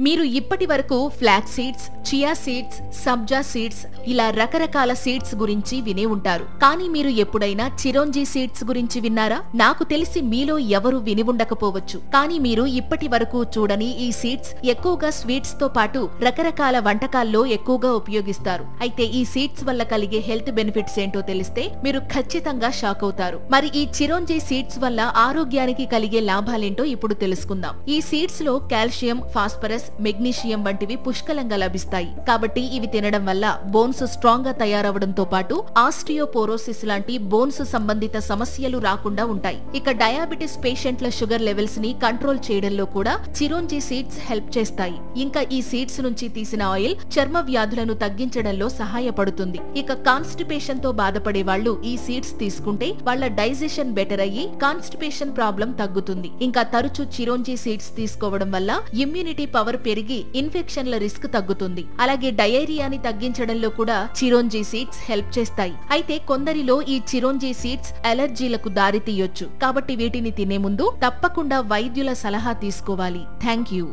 మీరు ఇప్పటి వరకు ఫ్లాక్స్ సీడ్స్, చియా సీడ్స్, సబ్జా సీడ్స్ ఇలా రకరకాల సీడ్స్ గురించి వినే ఉంటారు. కానీ మీరు ఎప్పుడైనా చిరోంజి సీడ్స్ గురించి విన్నారా? నాకు తెలిసి మీలో ఎవరు విని ఉండకపోవచ్చు. కానీ మీరు ఇప్పటి వరకు చూడని ఈ సీడ్స్ ఎక్కువగా స్వీట్స్ తో పాటు రకరకాల వంటకాల్లో ఎక్కువగా ఉపయోగిస్తారు. అయితే ఈ సీడ్స్ వల్ల కలిగే హెల్త్ బెనిఫిట్స్ ఏంటో తెలిస్తే మీరు ఖచ్చితంగా షాక్ అవుతారు. మరి ఈ చిరోంజి సీడ్స్ వల్ల ఆరోగ్యానికి కలిగే లాభాలేంటో ఇప్పుడు తెలుసుకుందాం. ఈ సీడ్స్ లో కాల్షియం, ఫాస్ఫరస్, మెగ్నీషియం వంటివి పుష్కలంగా లభిస్తాయి. కాబట్టి ఇవి తినడం వల్ల బోన్స్ స్ట్రాంగ్ గా తయారవడంతో పాటు ఆస్టియోపోరోసిస్ లాంటి బోన్స్ సంబంధిత సమస్యలు రాకుండా ఉంటాయి. ఇక డయాబెటిస్ పేషెంట్ల షుగర్ లెవెల్స్ ని కంట్రోల్ చేయడంలో కూడా చిరోంజి సీడ్స్ హెల్ప్ చేస్తాయి. ఇంకా ఈ సీడ్స్ నుంచి తీసిన ఆయిల్ చర్మ వ్యాధులను తగ్గించడంలో సహాయపడుతుంది. ఇక కాన్స్టిపేషన్ తో బాధపడే వాళ్ళు ఈ సీడ్స్ తీసుకుంటే వాళ్ళ డైజెషన్ బెటర్ అయ్యి కాన్స్టిపేషన్ ప్రాబ్లం తగ్గుతుంది. ఇంకా తరచూ చిరోంజి సీడ్స్ తీసుకోవడం వల్ల ఇమ్యూనిటీ పవర్ పెరిగి ఇన్ఫెక్షన్ల రిస్క్ తగ్గుతుంది. అలాగే డయేరియాని తగ్గించడంలో కూడా చిరోంజి సీడ్స్ హెల్ప్ చేస్తాయి. అయితే కొందరిలో ఈ చిరోంజి సీడ్స్ అలర్జీలకు దారి తీయొచ్చు. కాబట్టి వీటిని తినే ముందు తప్పకుండా వైద్యుల సలహా తీసుకోవాలి. Thank you.